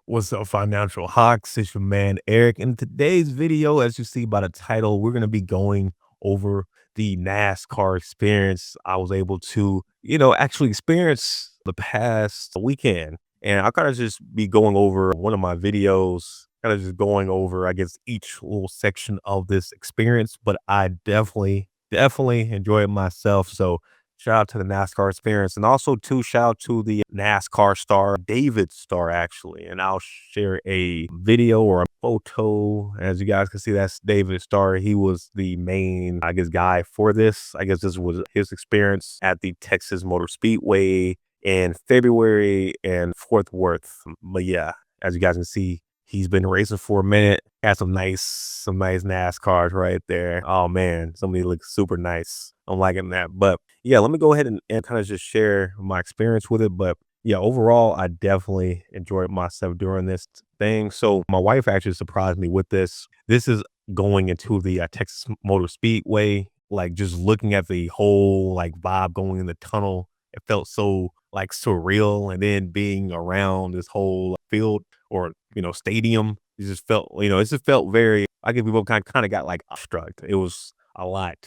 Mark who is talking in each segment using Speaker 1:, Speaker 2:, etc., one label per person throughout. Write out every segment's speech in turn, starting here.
Speaker 1: What's up, Financial Hawks? It's your man Eric. In today's video, as you see by the title, we're going to be going over the NASCAR experience I was able to, actually experience the past weekend. And I'll kind of just be going over one of my videos, kind of just going over, I guess, each little section of this experience. But I definitely enjoy it myself. So shout out to the NASCAR experience, and also to shout out to the NASCAR star, David Star, actually. And I'll share a video or a photo. As you guys can see, that's David Star. He was the main, I guess, guy for this. I guess this was his experience at the Texas Motor Speedway in February and Fort Worth. But yeah, as you guys can see, he's been racing for a minute. Got some nice NASCARs right there. Oh man, somebody looks super nice. I'm liking that. But yeah, let me go ahead and kind of just share my experience with it. But yeah, overall, I definitely enjoyed myself during this thing. So my wife actually surprised me with this. This is going into the Texas Motor Speedway. Like just looking at the whole like vibe going in the tunnel, it felt so like surreal. And then being around this whole field or stadium, it just felt very. I guess people kind of got like struck. It was a lot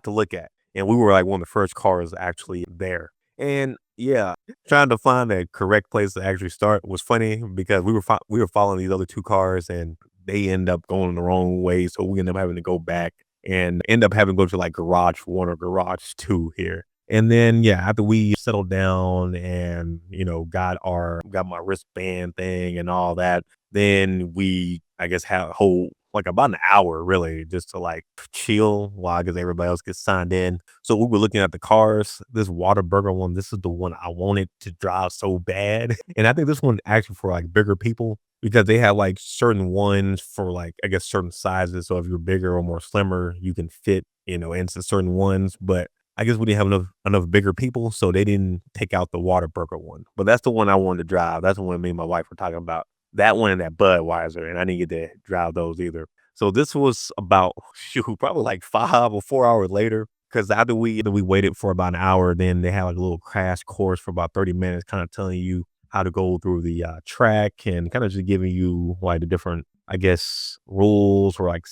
Speaker 1: to look at, and we were like one of the first cars actually there. And yeah, trying to find the correct place to actually start was funny because we were following these other two cars, and they end up going the wrong way, so we end up having to go back and end up having to go to like garage one or garage two here. And then yeah, after we settled down and got my wristband thing and all that, then we I guess had a whole like about an hour really just to like chill while I guess everybody else gets signed in. So we were looking at the cars. This Waterburger one, this is the one I wanted to drive so bad. And I think this one actually for like bigger people because they have like certain ones for like I guess certain sizes. So if you're bigger or more slimmer, you can fit, into certain ones. But I guess we didn't have enough bigger people, so they didn't take out the Waterburger one. But that's the one I wanted to drive. That's the one me and my wife were talking about. That one and that Budweiser, and I didn't get to drive those either. So this was about shoot, probably like 5 or 4 hours later. Because after we waited for about an hour, then they had like a little crash course for about 30 minutes, kind of telling you how to go through the track and kind of just giving you like the different, I guess, rules or like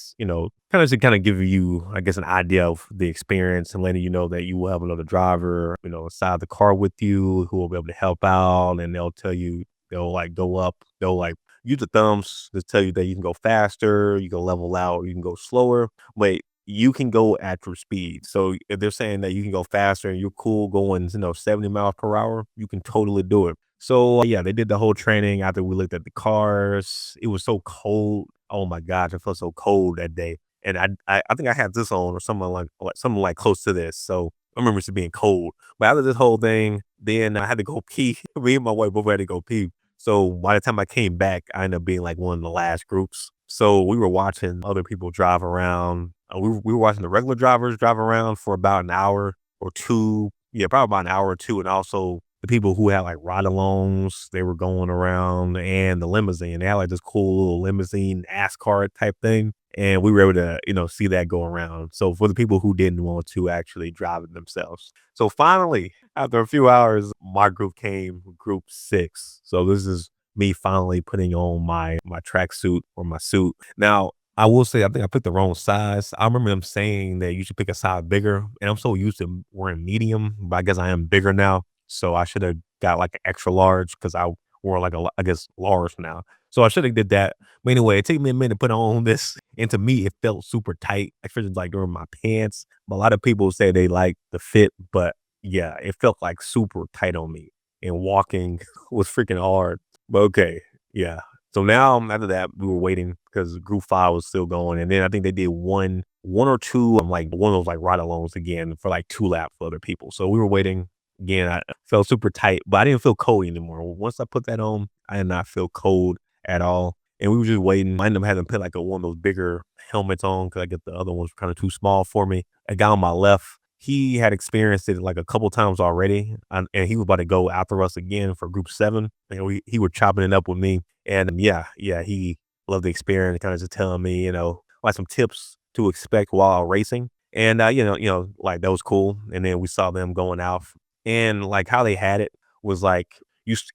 Speaker 1: kind of give you, I guess, an idea of the experience and letting you know that you will have another driver, inside the car with you who will be able to help out, and they'll tell you they'll like go up, they'll like use the thumbs to tell you that you can go faster, you can level out, you can go slower, but you can go at your speed. So if they're saying that you can go faster and you're cool going, 70 miles per hour, you can totally do it. So yeah, they did the whole training after we looked at the cars. It was so cold. Oh my gosh, it felt so cold that day. And I think I had this on or something like close to this. So I remember it being cold. But after this whole thing, then I had to go pee. Me and my wife both had to go pee. So by the time I came back, I ended up being like one of the last groups. So we were watching other people drive around. We were watching the regular drivers drive around for about an hour or two. Yeah, probably about an hour or two. And also the people who had like ride alongs, they were going around, and the limousine. They had like this cool little limousine NASCAR type thing. And we were able to, see that go around. So for the people who didn't want to actually drive it themselves. So finally, after a few hours, my group came, group 6. So this is me finally putting on my tracksuit or my suit. Now, I will say I think I picked the wrong size. I remember them saying that you should pick a size bigger, and I'm so used to wearing medium, but I guess I am bigger now. So I should have got like an extra large because I wore like I guess large now. So I should have did that. But anyway, it took me a minute to put on this, and to me, it felt super tight. I felt like during my pants. But a lot of people say they like the fit, but yeah, it felt like super tight on me, and walking was freaking hard. But okay, yeah. So now after that, we were waiting because group 5 was still going, and then I think they did one or two, like one of those like ride alongs again for like 2 laps for other people. So we were waiting again. I felt super tight, but I didn't feel cold anymore. Once I put that on, I did not feel cold at all. And we were just waiting. I ended up having to put like one of those bigger helmets on because I get the other ones kind of too small for me. A guy on my left, he had experienced it like a couple times already, and he was about to go after us again for group 7. And he were chopping it up with me. And yeah, he loved the experience, kind of just telling me, like some tips to expect while racing. And like that was cool. And then we saw them going out, and like how they had it was like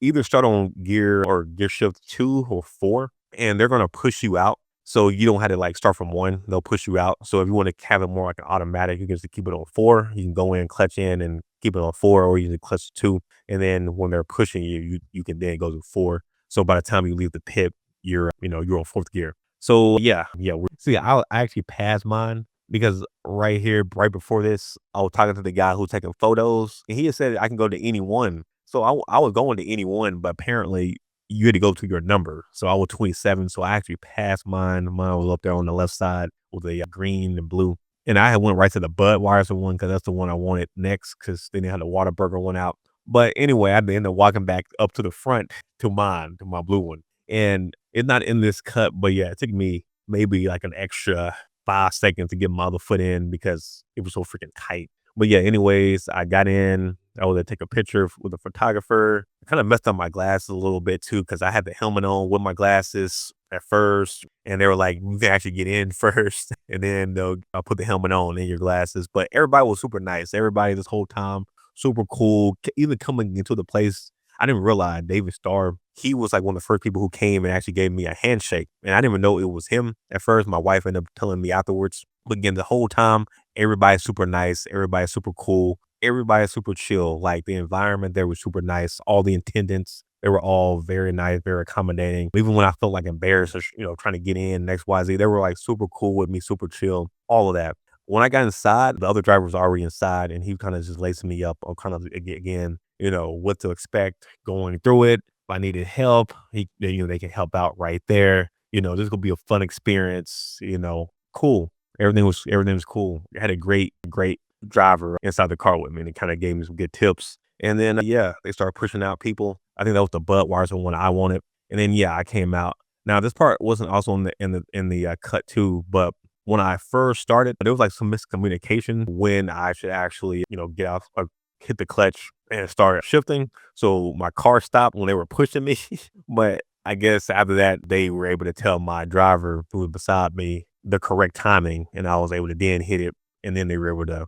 Speaker 1: either start on gear or gear shift 2 or 4, and they're gonna push you out. So you don't have to like start from 1, they'll push you out. So if you want to have it more like an automatic, you can just keep it on 4. You can go in, clutch in, and keep it on 4, or you can clutch 2. And then when they're pushing you, you can then go to 4. So by the time you leave the pit, you're on 4th gear. So yeah. See, I actually passed mine because right here, right before this, I was talking to the guy who's taking photos, and he had said I can go to any one. So I was going to any one, but apparently you had to go to your number. So I was 27. So I actually passed mine. Mine was up there on the left side with the green and blue. And I had went right to the Budweiser one because that's the one I wanted next because then they had the Whataburger one out. But anyway, I ended up walking back up to the front to mine, to my blue one. And it's not in this cut, but yeah, it took me maybe like an extra 5 seconds to get my other foot in because it was so freaking tight. But yeah, anyways, I got in. I was to take a picture with a photographer. I kind of messed up my glasses a little bit too because I had the helmet on with my glasses at first, and they were like, "You can actually get in first, and then I'll put the helmet on and your glasses." But everybody was super nice. Everybody this whole time super cool. Even coming into the place, I didn't realize David Starr. He was like one of the first people who came and actually gave me a handshake, and I didn't even know it was him at first. My wife ended up telling me afterwards. But again, the whole time, everybody's super nice. Everybody's super cool. Everybody's super chill. Like the environment there was super nice. All the attendants, they were all very nice, very accommodating. Even when I felt like embarrassed, or, trying to get in XYZ, they were like super cool with me, super chill, all of that. When I got inside, the other driver was already inside, and he kind of just laced me up on kind of again, what to expect going through it. If I needed help, they can help out right there. This gonna be a fun experience. Cool. Everything was cool. I had a great driver inside the car with me, and it kind of gave me some good tips. And then yeah, they started pushing out people. I think that was the Budweiser one I wanted. And then yeah, I came out. Now this part wasn't also in the cut too, but when I first started, there was like some miscommunication when I should actually get off or hit the clutch and start shifting. So my car stopped when they were pushing me, but I guess after that they were able to tell my driver who was beside me the correct timing, and I was able to then hit it, and then they were able to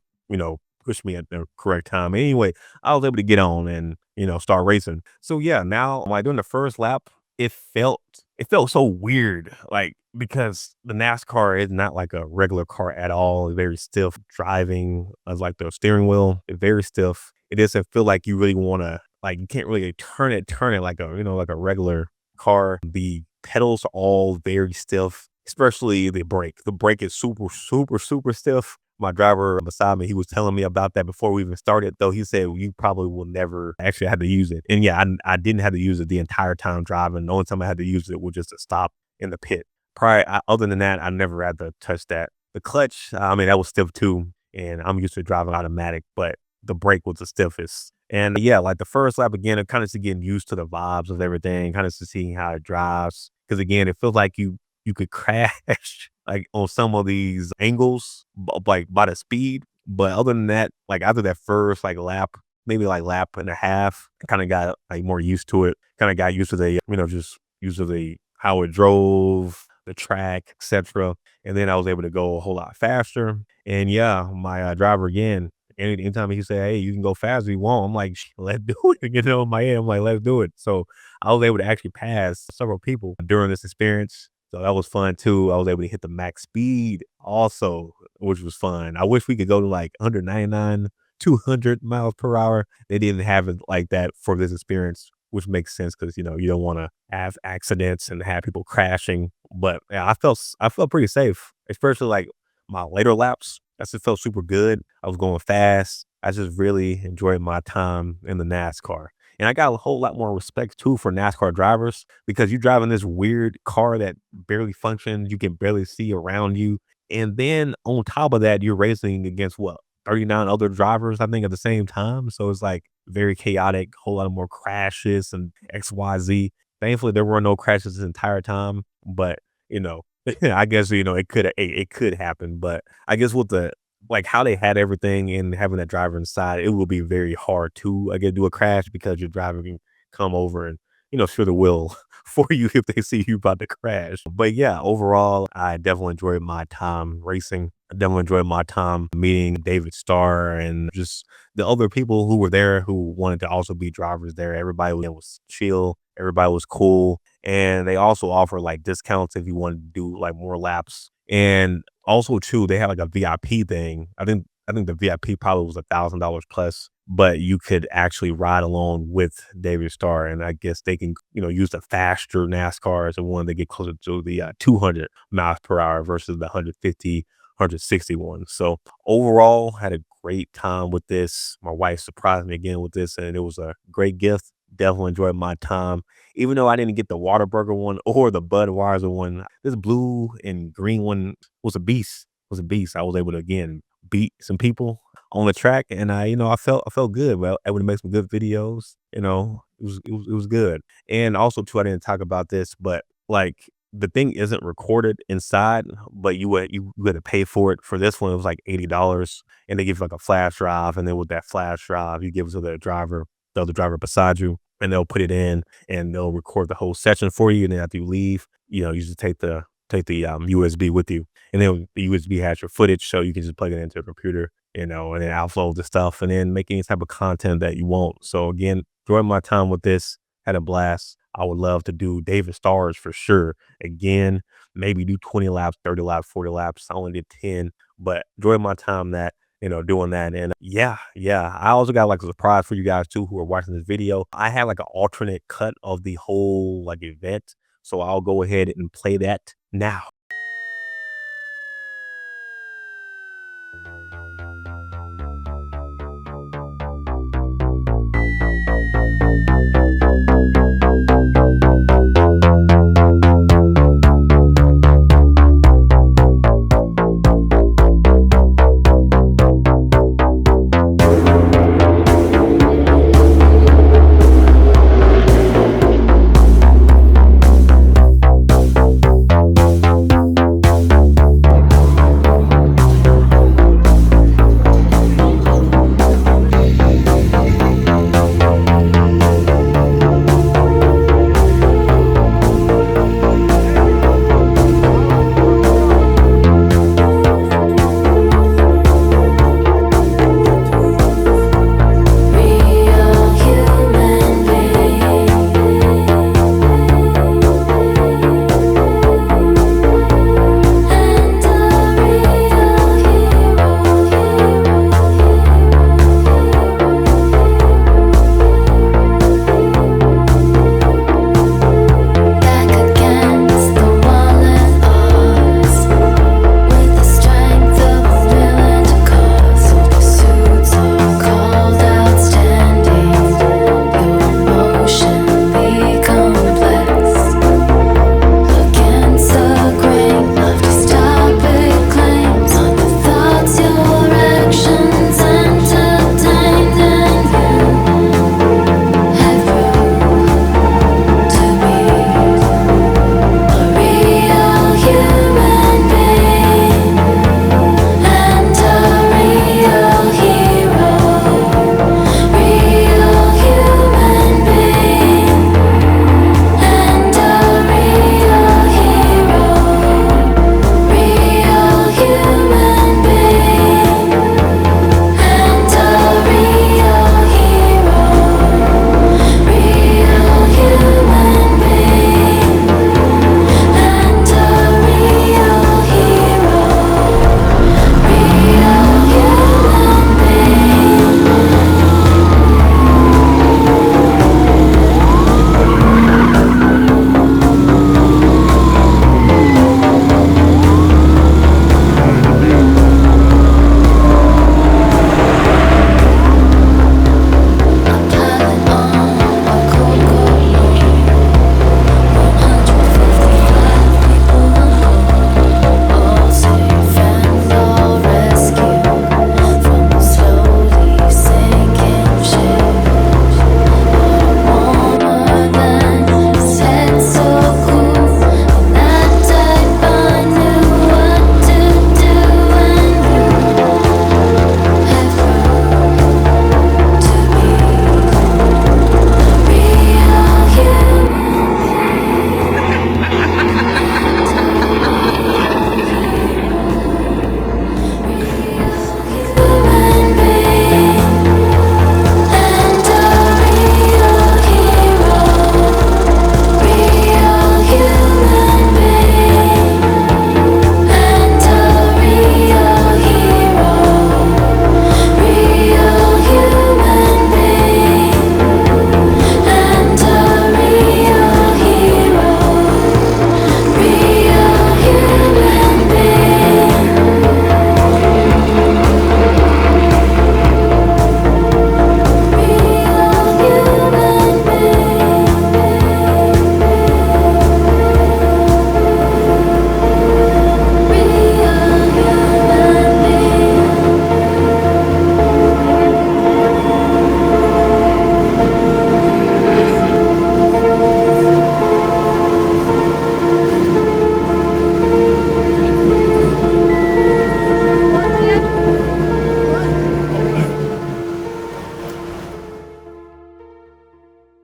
Speaker 1: push me at the correct time. Anyway, I was able to get on and start racing. So yeah, now when I doing the first lap, it felt it felt so weird, like because the NASCAR is not like a regular car at all. It's very stiff driving, as like the steering wheel, it's very stiff. It doesn't feel like you really want to like you can't really turn it like a regular car. The pedals are all very stiff, especially the brake. The brake is super stiff. My driver beside me, he was telling me about that before we even started, though. He said, "You probably will never actually have to use it." And yeah, I didn't have to use it the entire time driving. The only time I had to use it was just to stop in the pit. Other than that, I never had to touch that. The clutch, I mean, that was stiff too. And I'm used to driving automatic, but the brake was the stiffest. And yeah, like the first lap again, I'm kind of just getting used to the vibes of everything, kind of just seeing how it drives. Cause again, it feels like you could crash like on some of these angles, like by the speed. But other than that, like after that first like lap, maybe like lap and a half, I kind of got like more used to it. Kind of got used to just used to the how it drove, the track, etc. And then I was able to go a whole lot faster. And yeah, my driver again, anytime he said, "Hey, you can go faster you want," I'm like, "Let's do it." In my head, I'm like, "Let's do it." So I was able to actually pass several people during this experience. So that was fun too. I was able to hit the max speed also, which was fun. I wish we could go to like 199, 200 miles per hour. They didn't have it like that for this experience, which makes sense because you don't want to have accidents and have people crashing. But yeah, I felt pretty safe, especially like my later laps. I just felt super good. I was going fast. I just really enjoyed my time in the NASCAR. And I got a whole lot more respect too for NASCAR drivers because you're driving this weird car that barely functions. You can barely see around you. And then on top of that, you're racing against what, 39 other drivers, I think, at the same time. So it's like very chaotic, whole lot of more crashes and XYZ. Thankfully, there were no crashes this entire time, but you know, I guess it could happen. But I guess with the like how they had everything and having that driver inside, it will be very hard to I guess do a crash because your driver can come over and steer the wheel for you if they see you about to crash. But yeah, overall, I definitely enjoyed my time racing. I definitely enjoyed my time meeting David Starr and just the other people who were there who wanted to also be drivers there. Everybody was chill. Everybody was cool. And they also offer like discounts if you wanted to do like more laps. And also too, they had like a VIP thing. I think the VIP probably was $1,000 plus, but you could actually ride along with David Starr, and I guess they can, use the faster NASCARs and one that get closer to the 200 miles per hour versus the 150, 161. So overall, had a great time with this. My wife surprised me again with this, and it was a great gift. Definitely enjoyed my time, even though I didn't get the Whataburger one or the Budweiser one. This blue and green one was a beast. Was a beast. I was able to again beat some people on the track, and I felt good. Well, able to make some good videos. It was good. And also too, I didn't talk about this, but like the thing isn't recorded inside, but you had to pay for it. For this one, it was like $80, and they give you like a flash drive, and then with that flash drive, you give it to the other driver beside you, and they'll put it in, and they'll record the whole session for you. And then after you leave, you just take the USB with you, and then the USB has your footage, so you can just plug it into a computer, and then upload the stuff, and then make any type of content that you want. So again, enjoyed my time with this, had a blast. I would love to do David Stars for sure. Again, maybe do 20 laps, 30 laps, 40 laps. I only did 10, but enjoyed my time doing that. And yeah, yeah. I also got like a surprise for you guys too who are watching this video. I had like an alternate cut of the whole like event. So I'll go ahead and play that now.